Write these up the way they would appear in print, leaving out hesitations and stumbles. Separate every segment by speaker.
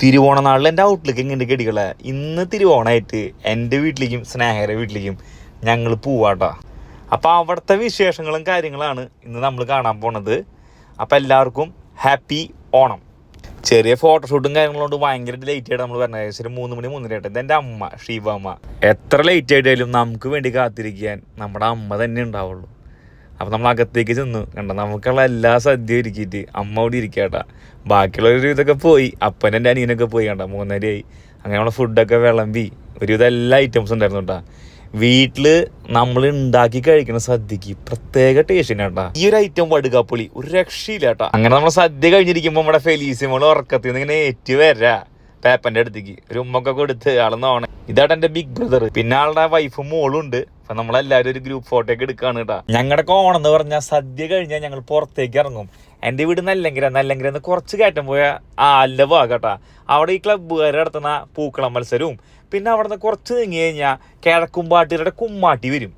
Speaker 1: തിരുവോണനാളിൽ എൻ്റെ ഔട്ട്ലുക്ക് എങ്ങനെ കെടികളെ ഇന്ന് തിരുവോണമായിട്ട് എൻ്റെ വീട്ടിലേക്കും സ്നേഹയുടെ വീട്ടിലേക്കും ഞങ്ങൾ പോവാട്ടോ. അപ്പോൾ അവിടുത്തെ വിശേഷങ്ങളും കാര്യങ്ങളാണ് ഇന്ന് നമ്മൾ കാണാൻ പോണത്. അപ്പോൾ എല്ലാവർക്കും ഹാപ്പി ഓണം. ചെറിയ ഫോട്ടോഷൂട്ടും കാര്യങ്ങളുകൊണ്ട് ഭയങ്കര ലേറ്റ് ആയിട്ട് നമ്മൾ പറഞ്ഞത്. ഏകദേശം 3 മണി 3:30 ആയിട്ട് എൻ്റെ അമ്മ ഷീബാമ്മ എത്ര ലേറ്റ് ആയിട്ടായാലും നമുക്ക് വേണ്ടി കാത്തിരിക്കാൻ നമ്മുടെ അമ്മ തന്നെ ഉണ്ടാവുള്ളൂ. അപ്പം നമ്മൾ അകത്തേക്ക് ചെന്നു കണ്ട നമുക്കുള്ള എല്ലാ സദ്യ ഒരുക്കിയിട്ട് അമ്മ അവിടെ ഇരിക്കാട്ടാ. ബാക്കിയുള്ളൊരു ഇതൊക്കെ പോയി, അപ്പൻ എൻ്റെ അനിയനൊക്കെ പോയി കണ്ട 3:30 അങ്ങനെ നമ്മളെ ഫുഡൊക്കെ വിളമ്പി ഒരുവിധം എല്ലാ ഐറ്റംസും ഉണ്ടായിരുന്നു കേട്ടാ. വീട്ടിൽ നമ്മൾ ഉണ്ടാക്കി കഴിക്കുന്ന സദ്യക്ക് പ്രത്യേക ടേസ്റ്റിന് കേട്ടാ. ഈ ഒരു ഐറ്റം വടുകാപ്പുളി ഒരു രക്ഷയില്ല കേട്ടാ. അങ്ങനെ നമ്മൾ സദ്യ കഴിഞ്ഞിരിക്കുമ്പോൾ നമ്മുടെ ഫെലീസിമോള് ഉറക്കത്തിൽ നിന്ന് ഇങ്ങനെ ഏറ്റ് വരാ പേപ്പൻ്റെ അടുത്തേക്ക് ഒരു ഉമ്മൊക്കെ കൊടുത്ത് ആളെന്നോണെ. ഇതായിട്ട് എൻ്റെ ബിഗ് ബ്രദർ, പിന്നെ ആളുടെ വൈഫും മോളും ഉണ്ട്. അപ്പൊ നമ്മളെല്ലാവരും ഒരു ഗ്രൂപ്പ് ഫോട്ടോ ഒക്കെ എടുക്കുകയാണ് കേട്ടോ. ഞങ്ങളുടെ ഓണം എന്ന് പറഞ്ഞാൽ സദ്യ കഴിഞ്ഞാൽ ഞങ്ങൾ പുറത്തേക്ക് ഇറങ്ങും. എൻ്റെ വീട് നെല്ലങ്കര കുറച്ച് കയറ്റം പോയ ആലിൻ്റെ ഭാഗം കേട്ടാ. അവിടെ ഈ ക്ലബ്ബുകാർ നടത്തുന്ന പൂക്കളം മത്സരവും പിന്നെ അവിടെ നിന്ന് കുറച്ച് നീങ്ങി കഴിഞ്ഞാൽ കിഴക്കുംപാട്ടിയുടെ കുമ്മാട്ടി വരും.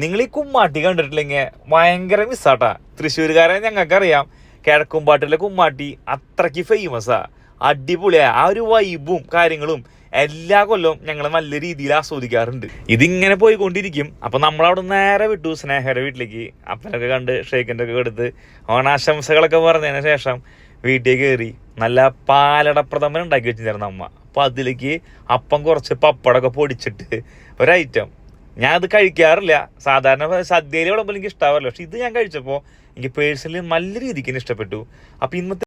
Speaker 1: നിങ്ങൾ ഈ കുമ്മാട്ടി കണ്ടിട്ടില്ലെങ്കിൽ ഭയങ്കര മിസ്സാട്ടാ. തൃശ്ശൂരുകാരെ ഞങ്ങൾക്കറിയാം, കിഴക്കുംപാട്ടിലെ കുമ്മാട്ടി അത്രയ്ക്ക് ഫേമസാ, അടിപൊളിയാ. ആ ഒരു വൈബും കാര്യങ്ങളും എല്ലാ കൊല്ലവും ഞങ്ങൾ നല്ല രീതിയിൽ ആസ്വദിക്കാറുണ്ട്. ഇതിങ്ങനെ പോയിക്കൊണ്ടിരിക്കും. അപ്പം നമ്മളവിടെ നേരെ വിട്ടു സ്നേഹയുടെ വീട്ടിലേക്ക്. അപ്പനൊക്കെ കണ്ട് ഷേക്കിൻ്റെ ഒക്കെ എടുത്ത് ഓണാശംസകളൊക്കെ പറഞ്ഞതിന് ശേഷം വീട്ടിൽ കയറി നല്ല പാലടപ്രഥമൻ ഉണ്ടാക്കി വെച്ചിരുന്നു അമ്മ. അപ്പം അതിലേക്ക് അപ്പം കുറച്ച് പപ്പടമൊക്കെ പൊടിച്ചിട്ട് ഒരൈറ്റം. ഞാൻ അത് കഴിക്കാറില്ല സാധാരണ, സദ്യയിൽ വിളമ്പോൾ എനിക്ക് ഇഷ്ടാവാറില്ല. പക്ഷെ ഇത് ഞാൻ കഴിച്ചപ്പോൾ എനിക്ക് പേഴ്സണലി നല്ല രീതിക്ക് തന്നെ ഇഷ്ടപ്പെട്ടു. അപ്പം ഇന്നത്തെ